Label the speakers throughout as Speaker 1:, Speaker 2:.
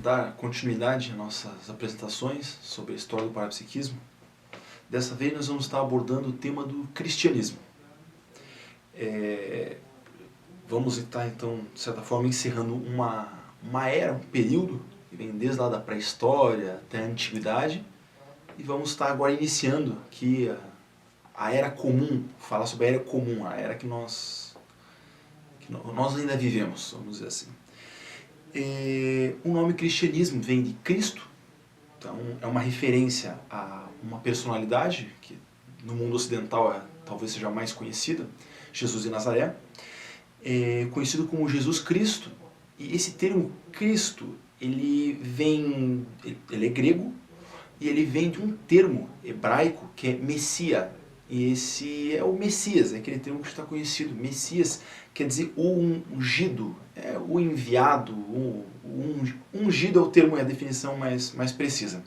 Speaker 1: dar continuidade às nossas apresentações sobre a história do parapsiquismo. Dessa vez nós vamos estar abordando o tema do cristianismo. Vamos estar então, de certa forma, encerrando uma era, um período, que vem desde lá da pré-história até a antiguidade, e vamos estar agora iniciando aqui a era comum, falar sobre a era comum, a era que nós ainda vivemos, vamos dizer assim. O nome cristianismo vem de Cristo, então é uma referência a uma personalidade que no mundo ocidental talvez seja a mais conhecida, Jesus de Nazaré, conhecido como Jesus Cristo. E esse termo Cristo, ele é grego e ele vem de um termo hebraico que é Messia. E esse é o Messias, é aquele termo que está conhecido. Messias quer dizer o ungido, o enviado, o ungido é o termo, é a definição mais precisa.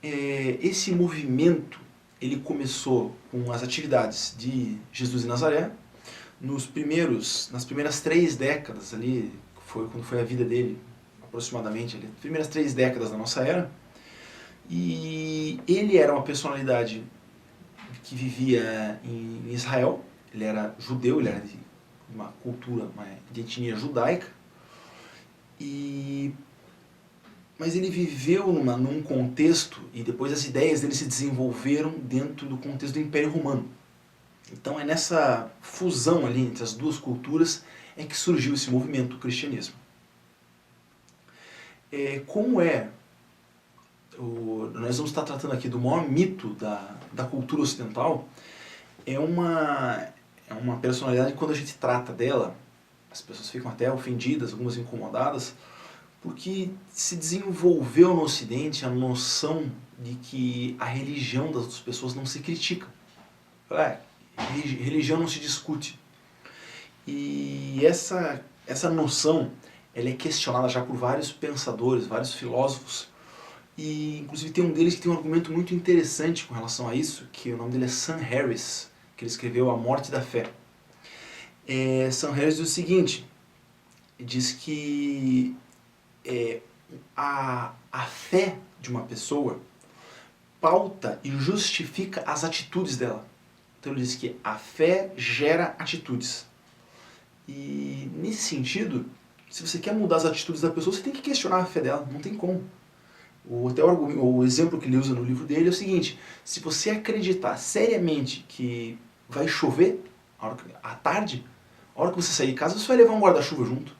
Speaker 1: Esse movimento ele começou com as atividades de Jesus de Nazaré, nas primeiras 3 décadas, ali, quando foi a vida dele, aproximadamente, ali, primeiras 3 décadas da nossa era. E ele era uma personalidade que vivia em Israel, ele era judeu, ele era de uma cultura, de etnia judaica, mas ele viveu num contexto, e depois as ideias dele se desenvolveram dentro do contexto do Império Romano. Então é nessa fusão ali entre as duas culturas é que surgiu esse movimento, o cristianismo. Nós vamos estar tratando aqui do maior mito da cultura ocidental. É uma personalidade que quando a gente trata dela, as pessoas ficam até ofendidas, algumas incomodadas, porque se desenvolveu no Ocidente a noção de que a religião das outras pessoas não se critica. Religião não se discute. E essa noção ela é questionada já por vários pensadores, vários filósofos, e inclusive tem um deles que tem um argumento muito interessante com relação a isso, que o nome dele é Sam Harris, que ele escreveu A Morte da Fé. Sam Harris diz o seguinte, diz que a fé de uma pessoa pauta e justifica as atitudes dela. Então ele diz que a fé gera atitudes. E nesse sentido, se você quer mudar as atitudes da pessoa, você tem que questionar a fé dela, não tem como. O exemplo que ele usa no livro dele é o seguinte: se você acreditar seriamente que vai chover à tarde, a hora que você sair de casa, você vai levar um guarda-chuva junto.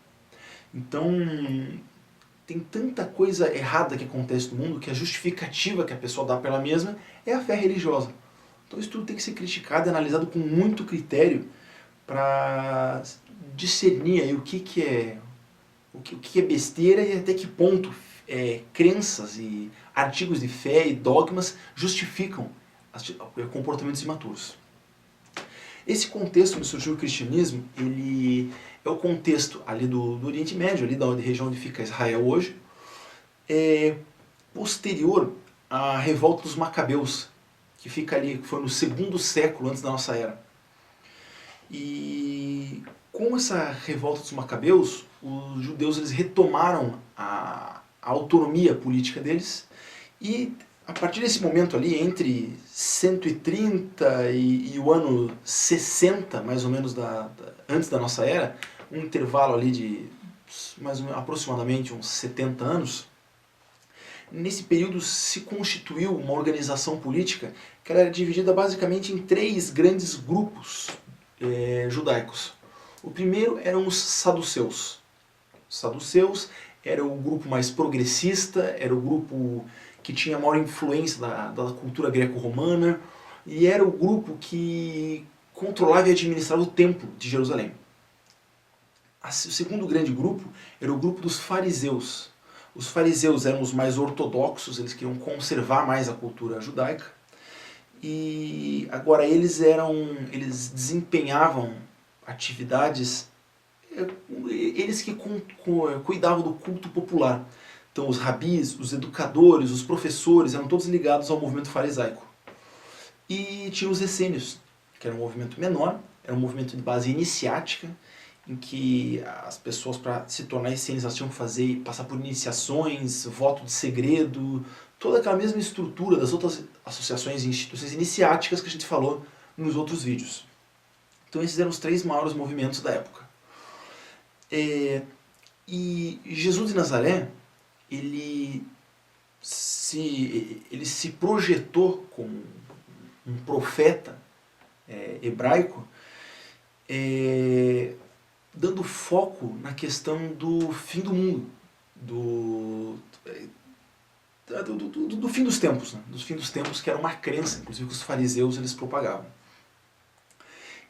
Speaker 1: Então, tem tanta coisa errada que acontece no mundo que a justificativa que a pessoa dá para ela mesma é a fé religiosa. Então isso tudo tem que ser criticado e analisado com muito critério para discernir aí o que é besteira e até que ponto crenças e artigos de fé e dogmas justificam comportamentos imaturos. Esse contexto onde surgiu o cristianismo, ele é o contexto ali do Oriente Médio, ali da região onde fica Israel hoje, posterior à revolta dos Macabeus, que fica ali, que foi no 2º século antes da nossa era. E com essa revolta dos Macabeus, os judeus eles retomaram a autonomia política deles, e a partir desse momento ali, entre 130 e o ano 60, mais ou menos antes da nossa era, um intervalo ali de aproximadamente uns 70 anos, nesse período se constituiu uma organização política que era dividida basicamente em 3 grandes grupos judaicos. O primeiro eram os saduceus. Os saduceus era o grupo mais progressista, era o grupo que tinha maior influência da cultura greco-romana, e era o grupo que controlava e administrava o templo de Jerusalém. O segundo grande grupo era o grupo dos fariseus. Os fariseus eram os mais ortodoxos, eles queriam conservar mais a cultura judaica, e agora eles desempenhavam atividades, eles que cuidavam do culto popular. Então os rabis, os educadores, os professores eram todos ligados ao movimento farisaico. E tinha os essênios, que era um movimento menor, era um movimento de base iniciática, em que as pessoas, para se tornar essênias, elas tinham que passar por iniciações, voto de segredo, toda aquela mesma estrutura das outras associações e instituições iniciáticas que a gente falou nos outros vídeos. Então esses eram os 3 maiores movimentos da época. E Jesus de Nazaré, ele se projetou como um profeta hebraico, dando foco na questão do fim do mundo, do fim dos tempos, né? Do fim dos tempos, que era uma crença, inclusive, que os fariseus eles propagavam.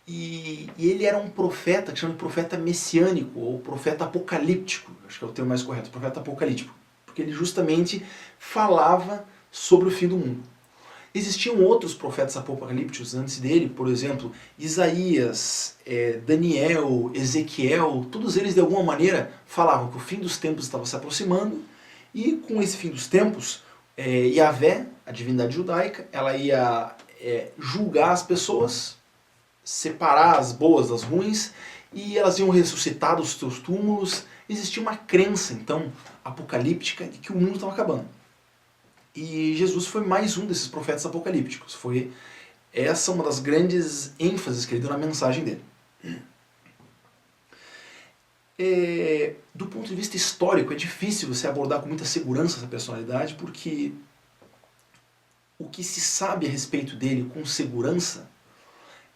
Speaker 1: E ele era um profeta, que chama de profeta messiânico, ou profeta apocalíptico, acho que é o termo mais correto, profeta apocalíptico, porque ele justamente falava sobre o fim do mundo. Existiam outros profetas apocalípticos antes dele, por exemplo, Isaías, Daniel, Ezequiel, todos eles de alguma maneira falavam que o fim dos tempos estava se aproximando, e com esse fim dos tempos, Yahvé, a divindade judaica, ela ia julgar as pessoas, separar as boas das ruins, e elas iam ressuscitar dos seus túmulos. Existia uma crença, então, apocalíptica de que o mundo estava acabando. E Jesus foi mais um desses profetas apocalípticos. Foi essa uma das grandes ênfases que ele deu na mensagem dele. Do ponto de vista histórico, é difícil você abordar com muita segurança essa personalidade, porque o que se sabe a respeito dele com segurança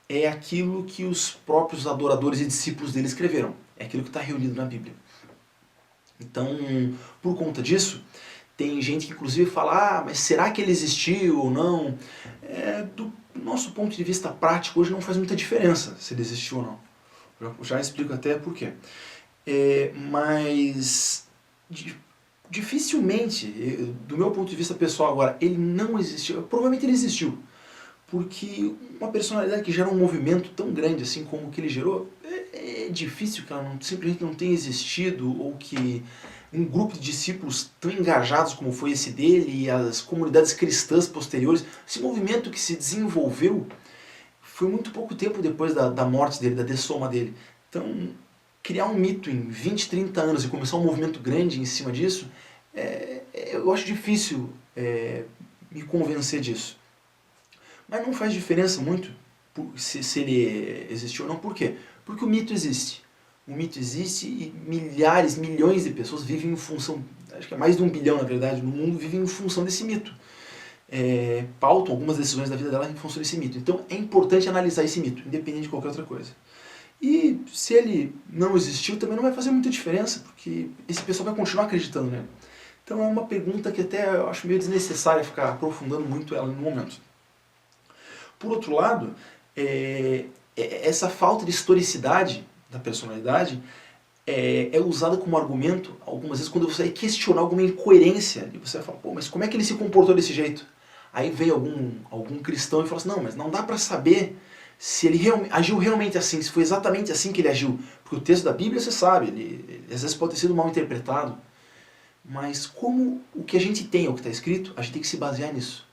Speaker 1: é aquilo que os próprios adoradores e discípulos dele escreveram. É aquilo que está reunido na Bíblia. Então, por conta disso, tem gente que inclusive fala, mas será que ele existiu ou não? Do nosso ponto de vista prático, hoje não faz muita diferença se ele existiu ou não. Eu já explico até por quê. Mas dificilmente, do meu ponto de vista pessoal agora, ele não existiu. Provavelmente ele existiu. Porque uma personalidade que gera um movimento tão grande assim como o que ele gerou, é difícil que ela simplesmente não tenha existido, ou que um grupo de discípulos tão engajados como foi esse dele e as comunidades cristãs posteriores, esse movimento que se desenvolveu foi muito pouco tempo depois da morte dele, da dessoma dele. Então, criar um mito em 20, 30 anos e começar um movimento grande em cima disso, eu acho difícil me convencer disso. Mas não faz diferença muito se ele existiu ou não. Por quê? Porque o mito existe. O mito existe e milhares, milhões de pessoas vivem em função, acho que é mais de 1 bilhão na verdade, no mundo vivem em função desse mito. Pautam algumas decisões da vida dela em função desse mito. Então é importante analisar esse mito, independente de qualquer outra coisa. E se ele não existiu, também não vai fazer muita diferença, porque esse pessoal vai continuar acreditando nele. Então é uma pergunta que até eu acho meio desnecessária ficar aprofundando muito ela no momento. Por outro lado, essa falta de historicidade da personalidade é usada como argumento, algumas vezes, quando você vai questionar alguma incoerência, e você vai falar, pô, mas como é que ele se comportou desse jeito? Aí vem algum cristão e fala assim, não, mas não dá para saber se ele agiu realmente assim, se foi exatamente assim que ele agiu. Porque o texto da Bíblia, você sabe, ele às vezes pode ter sido mal interpretado, mas como o que a gente tem, o que está escrito, a gente tem que se basear nisso.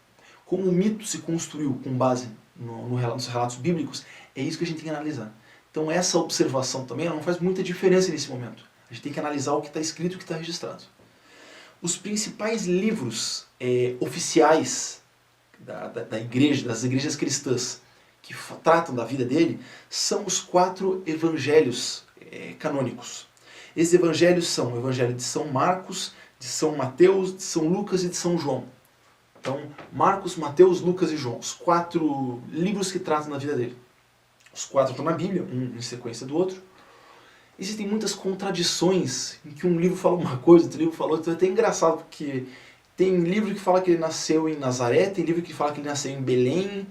Speaker 1: Como o mito se construiu com base nos relatos bíblicos, é isso que a gente tem que analisar. Então essa observação também ela não faz muita diferença nesse momento. A gente tem que analisar o que está escrito e o que está registrado. Os principais livros oficiais da igreja, das igrejas cristãs, que tratam da vida dele, são os 4 evangelhos canônicos. Esses evangelhos são o evangelho de São Marcos, de São Mateus, de São Lucas e de São João. Então, Marcos, Mateus, Lucas e João, os 4 livros que tratam da vida dele. Os 4 estão na Bíblia, um em sequência do outro. Existem muitas contradições em que um livro fala uma coisa, outro livro fala outra. É até engraçado, porque tem livro que fala que ele nasceu em Nazaré, tem livro que fala que ele nasceu em Belém,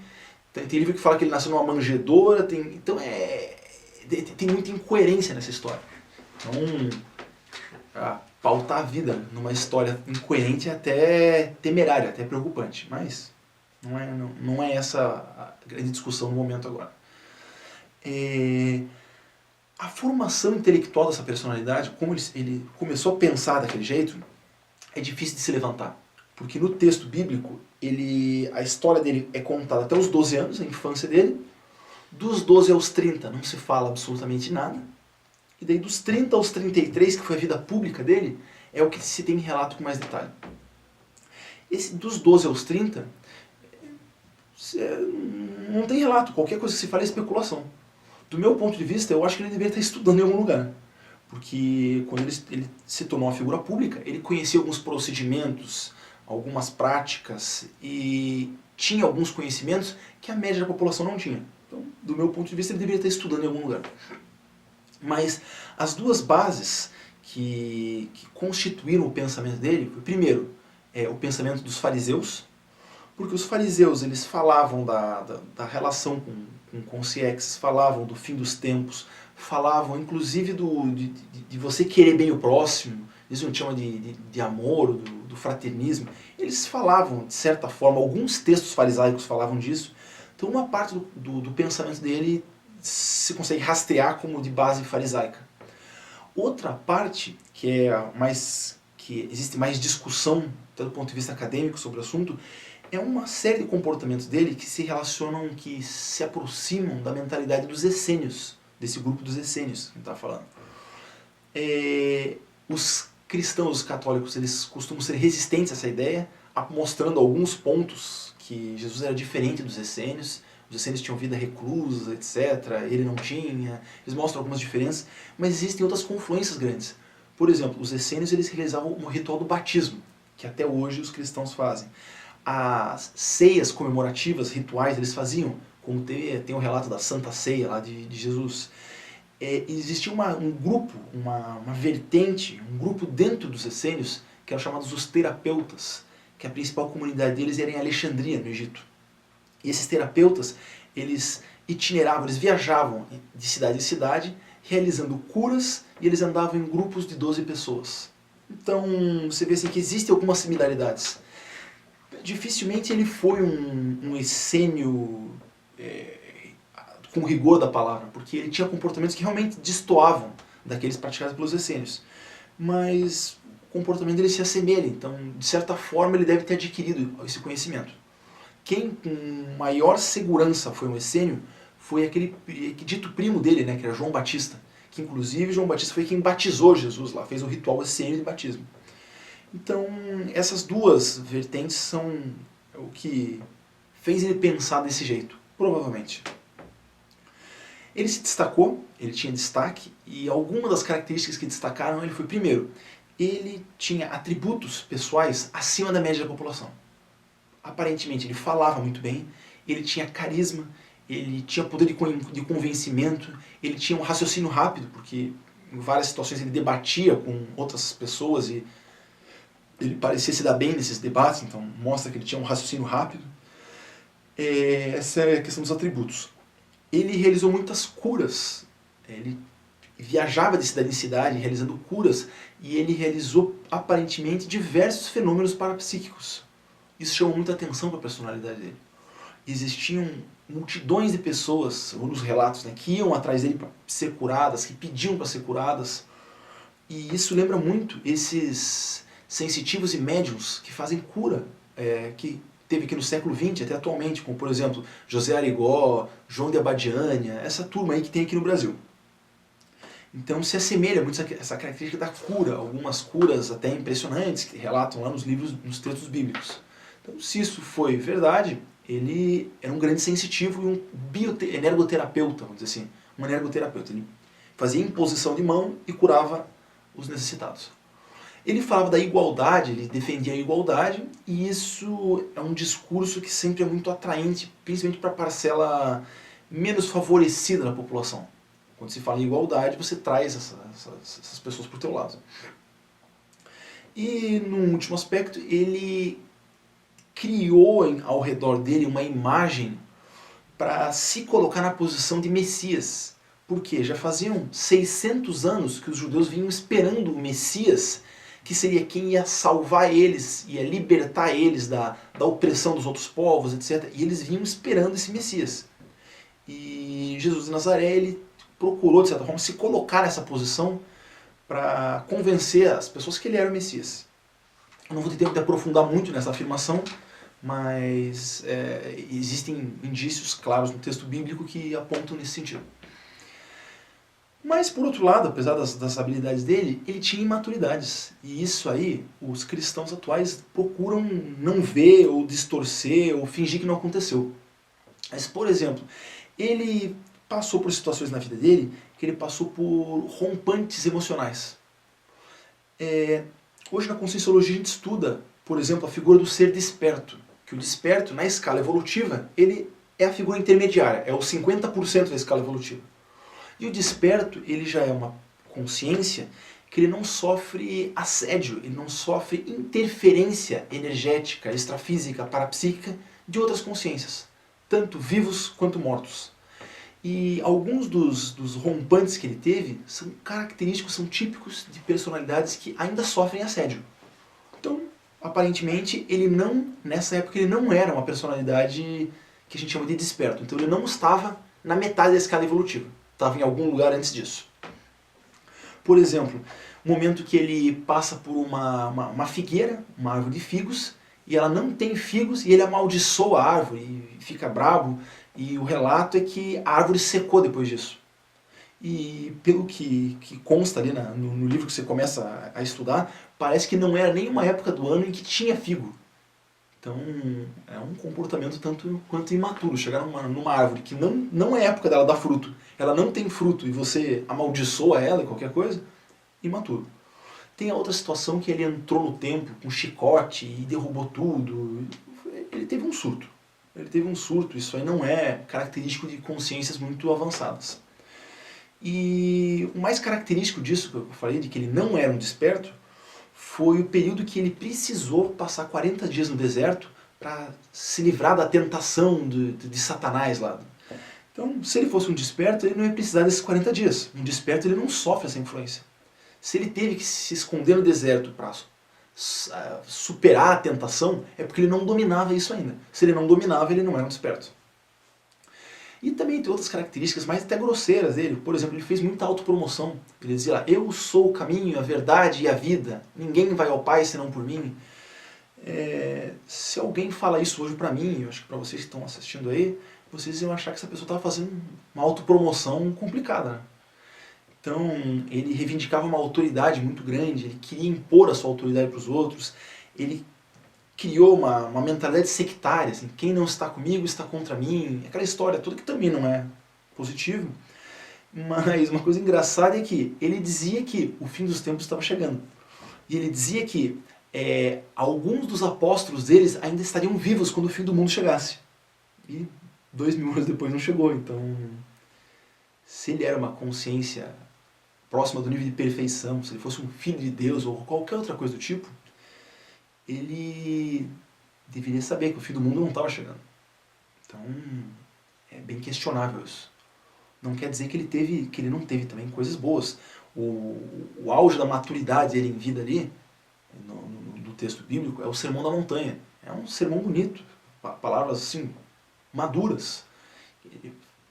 Speaker 1: tem livro que fala que ele nasceu numa manjedoura. Então tem muita incoerência nessa história. Então, pautar a vida numa história incoerente é até temerário, até preocupante. Mas não é essa a grande discussão no momento agora. A formação intelectual dessa personalidade, como ele começou a pensar daquele jeito, é difícil de se levantar. Porque no texto bíblico, a história dele é contada até os 12 anos, a infância dele. Dos 12 aos 30 não se fala absolutamente nada. E daí dos 30 aos 33, que foi a vida pública dele, é o que se tem relato com mais detalhe. Dos 12 aos 30, não tem relato. Qualquer coisa que se fale é especulação. Do meu ponto de vista, eu acho que ele deveria estar estudando em algum lugar. Porque quando ele se tornou uma figura pública, ele conhecia alguns procedimentos, algumas práticas e tinha alguns conhecimentos que a média da população não tinha. Então, do meu ponto de vista, ele deveria estar estudando em algum lugar. Mas as duas bases que constituíram o pensamento dele, primeiro, o pensamento dos fariseus, porque os fariseus eles falavam da relação com consciências, falavam do fim dos tempos, falavam inclusive de você querer bem o próximo, isso a gente chama de amor, do fraternismo. Eles falavam, de certa forma, alguns textos farisaicos falavam disso, então uma parte do pensamento dele se consegue rastrear como de base farisaica. Outra parte, que existe mais discussão, do ponto de vista acadêmico sobre o assunto, é uma série de comportamentos dele que se relacionam, que se aproximam da mentalidade dos essênios, desse grupo dos essênios que a gente está falando. Os cristãos, os católicos, eles costumam ser resistentes a essa ideia, mostrando alguns pontos que Jesus era diferente dos essênios. Os essênios tinham vida reclusa, etc. Ele não tinha. Eles mostram algumas diferenças, mas existem outras confluências grandes. Por exemplo, os essênios eles realizavam o ritual do batismo, que até hoje os cristãos fazem. As ceias comemorativas, rituais, eles faziam, como tem o relato da Santa Ceia lá de Jesus. Existia um grupo, uma vertente, um grupo dentro dos essênios, que eram chamados os terapeutas, que a principal comunidade deles era em Alexandria, no Egito. E esses terapeutas, eles itineravam, eles viajavam de cidade em cidade, realizando curas, e eles andavam em grupos de 12 pessoas. Então, você vê assim, que existem algumas similaridades. Dificilmente ele foi um essênio com rigor da palavra, porque ele tinha comportamentos que realmente destoavam daqueles praticados pelos essênios. Mas o comportamento dele se assemelha, então, de certa forma, ele deve ter adquirido esse conhecimento. Quem com maior segurança foi um essênio foi aquele dito primo dele, né, que era João Batista, que inclusive João Batista foi quem batizou Jesus lá, fez o ritual essênio de batismo. Então, essas duas vertentes são o que fez ele pensar desse jeito, provavelmente. Ele se destacou, ele tinha destaque, e algumas das características que destacaram ele foi, primeiro, ele tinha atributos pessoais acima da média da população. Aparentemente, ele falava muito bem, ele tinha carisma, ele tinha poder de convencimento, ele tinha um raciocínio rápido, porque em várias situações ele debatia com outras pessoas e ele parecia se dar bem nesses debates, então mostra que ele tinha um raciocínio rápido. Essa é a questão dos atributos. Ele realizou muitas curas, ele viajava de cidade em cidade realizando curas, e ele realizou aparentemente diversos fenômenos parapsíquicos. Isso chamou muita atenção para a personalidade dele. Existiam multidões de pessoas, segundo os relatos, né, que iam atrás dele para ser curadas, que pediam para ser curadas. E isso lembra muito esses sensitivos e médiums que fazem cura, que teve aqui no século XX até atualmente, como por exemplo José Arigó, João de Abadiânia, essa turma aí que tem aqui no Brasil. Então se assemelha muito essa característica da cura, algumas curas até impressionantes que relatam lá nos livros, nos textos bíblicos. Então se isso foi verdade, ele era um grande sensitivo e um energoterapeuta, vamos dizer assim, um energoterapeuta. Ele fazia imposição de mão e curava os necessitados. Ele falava da igualdade, ele defendia a igualdade, e isso é um discurso que sempre é muito atraente, principalmente para a parcela menos favorecida da população. Quando se fala em igualdade, você traz essas pessoas para o teu lado. E, no último aspecto, ele criou ao redor dele uma imagem para se colocar na posição de Messias. Por quê? Já faziam 600 anos que os judeus vinham esperando o Messias, que seria quem ia salvar eles, ia libertar eles da opressão dos outros povos, etc. E eles vinham esperando esse Messias. E Jesus de Nazaré, ele procurou, de certa forma, se colocar nessa posição para convencer as pessoas que ele era o Messias. Eu não vou ter tempo de aprofundar muito nessa afirmação, mas existem indícios claros no texto bíblico que apontam nesse sentido. Mas, por outro lado, apesar das habilidades dele, ele tinha imaturidades. E isso aí, os cristãos atuais procuram não ver, ou distorcer, ou fingir que não aconteceu. Mas, por exemplo, ele passou por situações na vida dele que ele passou por rompantes emocionais. Hoje na Conscienciologia a gente estuda, por exemplo, a figura do ser desperto. Que o desperto, na escala evolutiva, ele é a figura intermediária, é os 50% da escala evolutiva. E o desperto, ele já é uma consciência que ele não sofre assédio, ele não sofre interferência energética, extrafísica, parapsíquica de outras consciências, tanto vivos quanto mortos. E alguns dos rompantes que ele teve são característicos, são típicos de personalidades que ainda sofrem assédio. Então, aparentemente, ele não, nessa época, ele não era uma personalidade que a gente chama de desperto. Então ele não estava na metade da escala evolutiva. Estava em algum lugar antes disso. Por exemplo, o momento que ele passa por uma figueira, uma árvore de figos, e ela não tem figos, e ele amaldiçoa a árvore, e fica bravo, e o relato é que a árvore secou depois disso. E pelo que consta ali no livro que você começa a estudar, parece que não era nenhuma época do ano em que tinha figo. Então é um comportamento tanto quanto imaturo. Chegar numa árvore que não é época dela dar fruto, ela não tem fruto e você amaldiçoa ela e qualquer coisa, imaturo. Tem a outra situação que ele entrou no templo com chicote e derrubou tudo. Ele teve um surto. Ele teve um surto, isso aí não é característico de consciências muito avançadas. E o mais característico disso, que eu falei, de que ele não era um desperto, foi o período que ele precisou passar 40 dias no deserto para se livrar da tentação de Satanás lá. Então, se ele fosse um desperto, ele não ia precisar desses 40 dias. Um desperto, ele não sofre essa influência. Se ele teve que se esconder no deserto para superar a tentação, é porque ele não dominava isso ainda. Se ele não dominava, ele não era um desperto. E também tem outras características mais até grosseiras dele. Por exemplo, ele fez muita autopromoção. Ele dizia lá, eu sou o caminho, a verdade e a vida. Ninguém vai ao Pai senão por mim. Se alguém fala isso hoje pra mim, eu acho que pra vocês que estão assistindo aí, vocês iam achar que essa pessoa estava fazendo uma autopromoção complicada, né? Então, ele reivindicava uma autoridade muito grande, ele queria impor a sua autoridade para os outros, ele criou uma mentalidade sectária, assim, quem não está comigo está contra mim, aquela história toda que também não é positivo. Mas uma coisa engraçada é que ele dizia que o fim dos tempos estava chegando. E ele dizia que alguns dos apóstolos deles ainda estariam vivos quando o fim do mundo chegasse. E 2000 anos depois não chegou, então se ele era uma consciência próxima do nível de perfeição, se ele fosse um filho de Deus ou qualquer outra coisa do tipo, ele deveria saber que o fim do mundo não estava chegando. Então, é bem questionável isso. Não quer dizer que ele não teve também coisas boas. O auge da maturidade dele em vida ali, no texto bíblico, é o Sermão da Montanha. É um sermão bonito, palavras assim, maduras.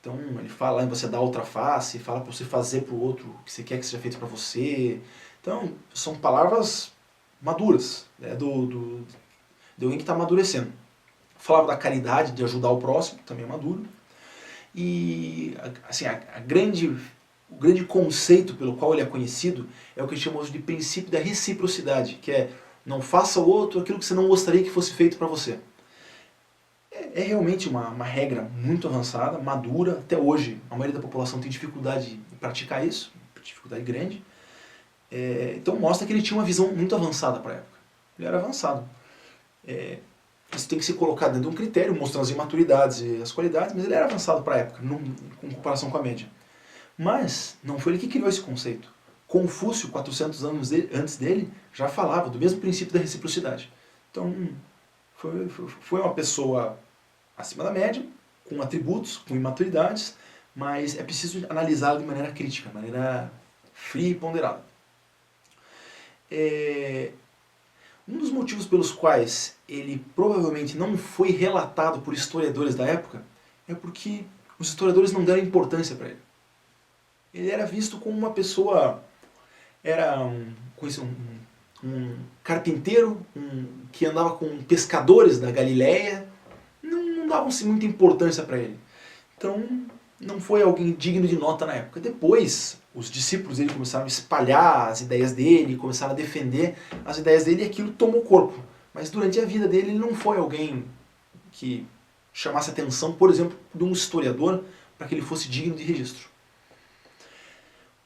Speaker 1: Então ele fala em você dar outra face, fala para você fazer para o outro o que você quer que seja feito para você. Então são palavras maduras, né, de alguém que está amadurecendo. Falava da caridade, de ajudar o próximo, também é maduro. E assim, o grande conceito pelo qual ele é conhecido é o que chamamos de princípio da reciprocidade, que é não faça ao outro aquilo que você não gostaria que fosse feito para você. É realmente uma regra muito avançada, madura. Até hoje, a maioria da população tem dificuldade em praticar isso, dificuldade grande. Então mostra que ele tinha uma visão muito avançada para a época. Ele era avançado. Isso tem que ser colocado dentro de um critério, mostrando as imaturidades e as qualidades, mas ele era avançado para a época, em comparação com a média. Mas não foi ele que criou esse conceito. Confúcio, 400 anos antes dele, já falava do mesmo princípio da reciprocidade. Então, foi uma pessoa acima da média, com atributos, com imaturidades, mas é preciso analisá-lo de maneira crítica, de maneira fria e ponderada. Um dos motivos pelos quais ele provavelmente não foi relatado por historiadores da época é porque os historiadores não deram importância para ele. Ele era visto como uma pessoa, era um carpinteiro que andava com pescadores da Galileia, não davam-se muita importância para ele. Então, não foi alguém digno de nota na época. Depois, os discípulos dele começaram a espalhar as ideias dele, começaram a defender as ideias dele e aquilo tomou corpo. Mas durante a vida dele ele não foi alguém que chamasse a atenção, por exemplo, de um historiador para que ele fosse digno de registro.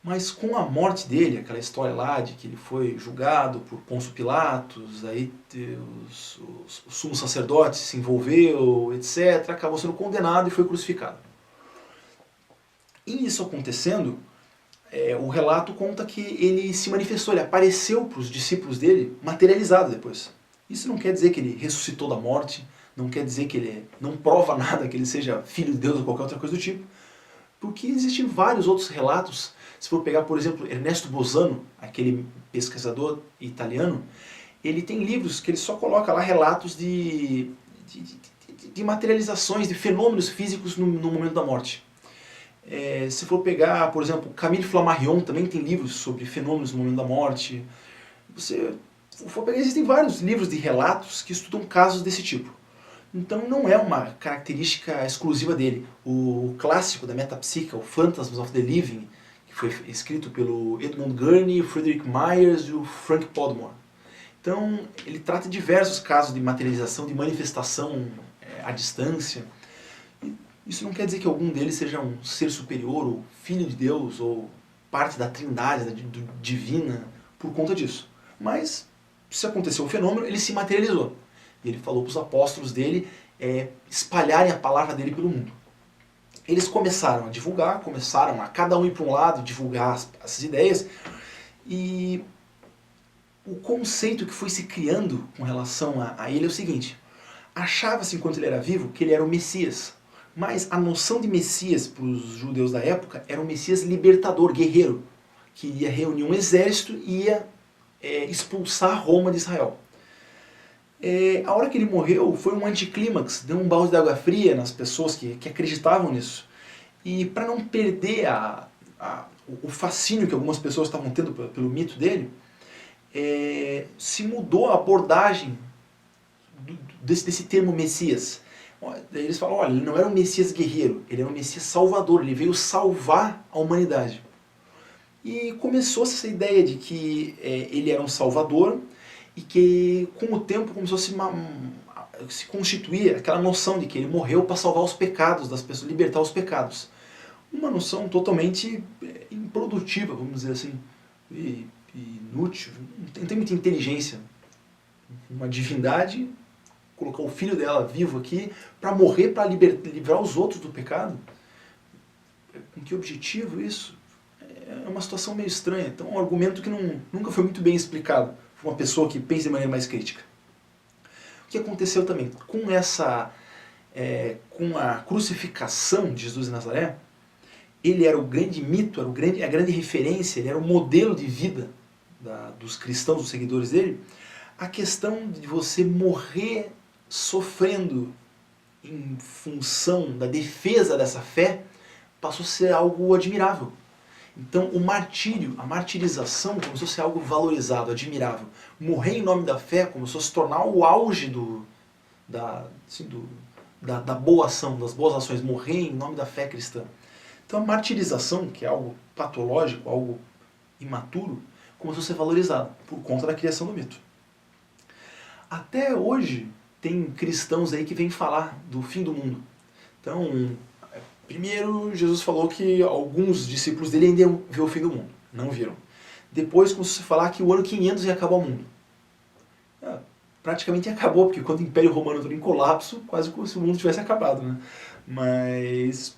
Speaker 1: Mas com a morte dele, aquela história lá de que ele foi julgado por Pôncio Pilatos, aí o sumo sacerdote se envolveu, etc., acabou sendo condenado e foi crucificado. E isso acontecendo, o relato conta que ele se manifestou, ele apareceu para os discípulos dele materializado depois. Isso não quer dizer que ele ressuscitou da morte, não quer dizer que ele não prova nada que ele seja filho de Deus ou qualquer outra coisa do tipo, porque existem vários outros relatos. Se for pegar, por exemplo, Ernesto Bosano, aquele pesquisador italiano, ele tem livros que ele só coloca lá relatos de materializações, de fenômenos físicos no momento da morte. Se for pegar, por exemplo, Camille Flammarion também tem livros sobre fenômenos no momento da morte. Se for pegar, existem vários livros de relatos que estudam casos desse tipo. Então não é uma característica exclusiva dele. O clássico da metapsíquica, o Phantasms of the Living, que foi escrito pelo Edmund Gurney, o Frederick Myers e o Frank Podmore. Então ele trata diversos casos de materialização, de manifestação à distância. E isso não quer dizer que algum deles seja um ser superior, ou filho de Deus, ou parte da trindade, divina, por conta disso. Mas se aconteceu o fenômeno, ele se materializou. E ele falou para os apóstolos dele espalharem a palavra dele pelo mundo. Eles começaram a divulgar, começaram a cada um ir para um lado, divulgar essas ideias, e o conceito que foi se criando com relação a ele é o seguinte: achava-se enquanto ele era vivo que ele era o Messias, mas a noção de Messias para os judeus da época era um Messias libertador, guerreiro, que ia reunir um exército e ia expulsar Roma de Israel. A hora que ele morreu foi um anticlímax, deu um balde de água fria nas pessoas que acreditavam nisso. E para não perder o fascínio que algumas pessoas estavam tendo pelo mito dele, se mudou a abordagem desse termo Messias. Eles falam, olha, ele não era um Messias guerreiro, ele era um Messias salvador, ele veio salvar a humanidade. E começou essa ideia de que ele era um salvador, e que com o tempo começou a se constituir aquela noção de que ele morreu para salvar os pecados das pessoas, libertar os pecados. Uma noção totalmente improdutiva, vamos dizer assim, e inútil, não tem muita inteligência. Uma divindade colocar o filho dela vivo aqui para morrer, para livrar os outros do pecado. Com que objetivo isso? É uma situação meio estranha, então é um argumento que nunca foi muito bem explicado por uma pessoa que pensa de maneira mais crítica. O que aconteceu também? Com a crucificação de Jesus de Nazaré, ele era o grande mito, a grande referência, ele era o modelo de vida dos cristãos, dos seguidores dele. A questão de você morrer sofrendo em função da defesa dessa fé passou a ser algo admirável. Então o martírio, a martirização começou a ser algo valorizado, admirável. Morrer em nome da fé começou a se tornar o auge da boa ação, das boas ações. Morrer em nome da fé cristã. Então a martirização, que é algo patológico, algo imaturo, começou a ser valorizado por conta da criação do mito. Até hoje tem cristãos aí que vêm falar do fim do mundo. Então, primeiro, Jesus falou que alguns discípulos dele ainda iam ver o fim do mundo. Não viram. Depois começou a falar que o ano 500 ia acabar o mundo. Praticamente acabou, porque quando o Império Romano entrou em colapso, quase como se o mundo tivesse acabado, né? Mas,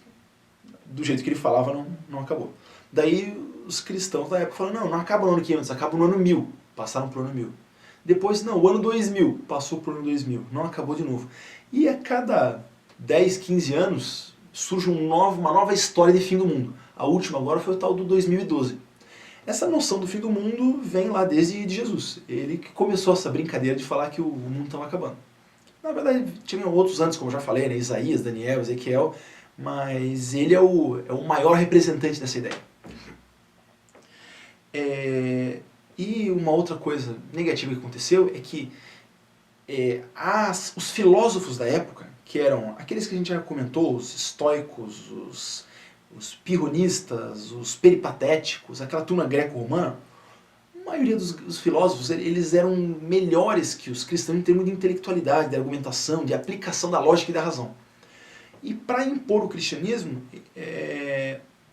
Speaker 1: do jeito que ele falava, não acabou. Daí, os cristãos da época falaram, não acaba no ano 500, acaba no ano 1000. Passaram para o ano 1000. Depois, não, o ano 2000, passou para o ano 2000. Não acabou de novo. E a cada 10, 15 anos surge uma nova história de fim do mundo. A última agora foi o tal do 2012. Essa noção do fim do mundo vem lá desde Jesus. Ele que começou essa brincadeira de falar que o mundo estava acabando. Na verdade, tinha outros antes, como eu já falei, né? Isaías, Daniel, Ezequiel, mas ele é o maior representante dessa ideia. E uma outra coisa negativa que aconteceu é que os filósofos da época, que eram aqueles que a gente já comentou, os estoicos, os os pirronistas, os peripatéticos, aquela turma greco-romana, a maioria dos filósofos eles eram melhores que os cristãos em termos de intelectualidade, de argumentação, de aplicação da lógica e da razão. E para impor o cristianismo,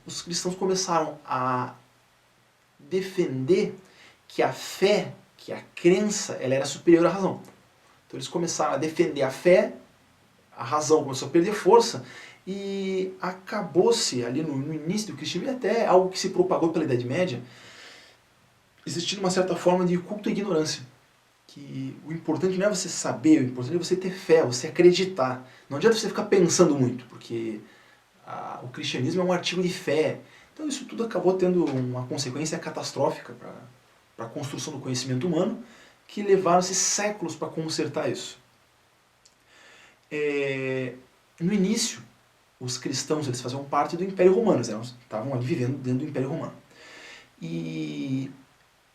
Speaker 1: os cristãos começaram a defender que a fé, que a crença, ela era superior à razão. Então eles começaram a defender a fé, a razão começou a perder força, e acabou-se ali no início do cristianismo, até algo que se propagou pela Idade Média, existindo uma certa forma de culto à ignorância. Que o importante não é você saber, o importante é você ter fé, você acreditar. Não adianta você ficar pensando muito, porque o cristianismo é um artigo de fé. Então isso tudo acabou tendo uma consequência catastrófica para a construção do conhecimento humano, que levaram-se séculos para consertar isso. No início, os cristãos eles faziam parte do Império Romano, eles estavam ali vivendo dentro do Império Romano. E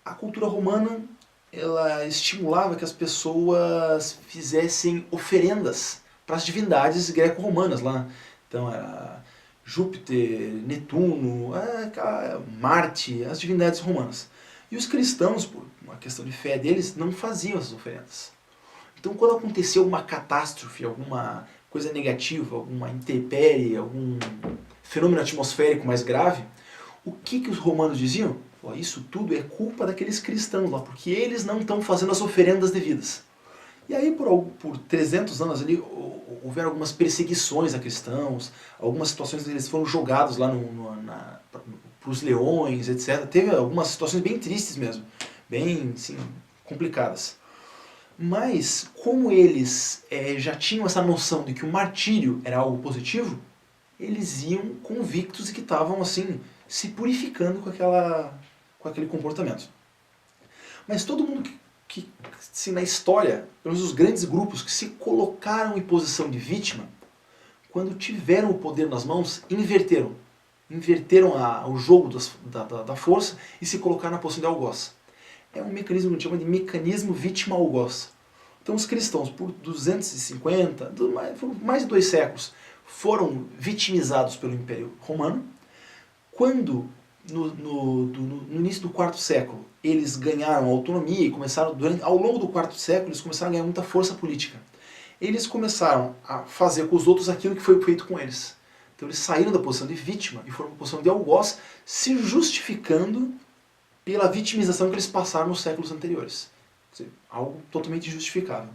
Speaker 1: a cultura romana ela estimulava que as pessoas fizessem oferendas para as divindades greco-romanas lá. Então era Júpiter, Netuno, Marte, as divindades romanas. E os cristãos, por uma questão de fé deles, não faziam essas oferendas. Então quando aconteceu uma catástrofe, alguma coisa negativa, alguma intempérie, algum fenômeno atmosférico mais grave, o que os romanos diziam? Isso tudo é culpa daqueles cristãos lá, porque eles não estão fazendo as oferendas devidas. E aí por 300 anos ali houveram algumas perseguições a cristãos, algumas situações eles foram jogados lá para os leões, etc. Teve algumas situações bem tristes mesmo, bem assim, complicadas. Mas como eles já tinham essa noção de que o martírio era algo positivo, eles iam convictos de que estavam assim se purificando com aquele comportamento. Mas todo mundo que na história, pelo menos os grandes grupos que se colocaram em posição de vítima, quando tiveram o poder nas mãos, inverteram o jogo da força e se colocaram na posição de algoz. É um mecanismo que a gente chama de mecanismo vítima-algoz. Então os cristãos, por 250, mais de 2 séculos, foram vitimizados pelo Império Romano. Quando, no início do 4º século, eles ganharam autonomia e começaram, ao longo do 4º século, eles começaram a ganhar muita força política. Eles começaram a fazer com os outros aquilo que foi feito com eles. Então eles saíram da posição de vítima e foram para a posição de algoz, se justificando pela vitimização que eles passaram nos séculos anteriores. Quer dizer, algo totalmente justificável.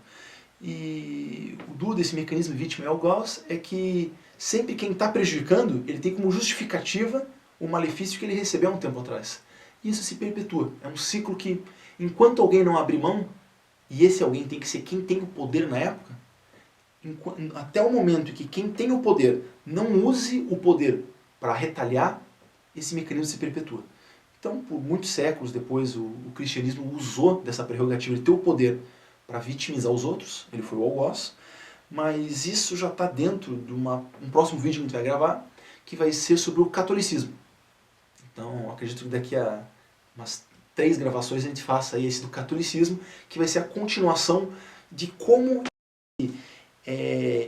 Speaker 1: E o duro desse mecanismo vítima e algoz é que sempre quem está prejudicando, ele tem como justificativa o malefício que ele recebeu há um tempo atrás. E isso se perpetua. É um ciclo que, enquanto alguém não abre mão, e esse alguém tem que ser quem tem o poder na época, até o momento em que quem tem o poder não use o poder para retalhar, esse mecanismo se perpetua. Então, por muitos séculos depois, o cristianismo usou dessa prerrogativa de ter o poder para vitimizar os outros, ele foi o algoz, mas isso já está dentro de um próximo vídeo que a gente vai gravar, que vai ser sobre o catolicismo. Então, acredito que daqui a umas 3 gravações a gente faça aí esse do catolicismo, que vai ser a continuação de como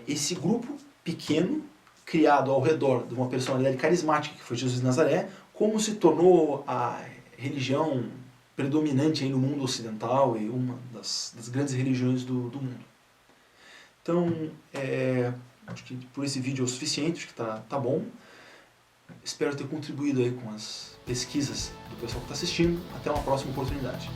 Speaker 1: esse grupo pequeno, criado ao redor de uma personalidade carismática, que foi Jesus de Nazaré, como se tornou a religião predominante aí no mundo ocidental e uma das grandes religiões do mundo. Então, acho que por esse vídeo é o suficiente, acho que tá bom. Espero ter contribuído aí com as pesquisas do pessoal que está assistindo. Até uma próxima oportunidade.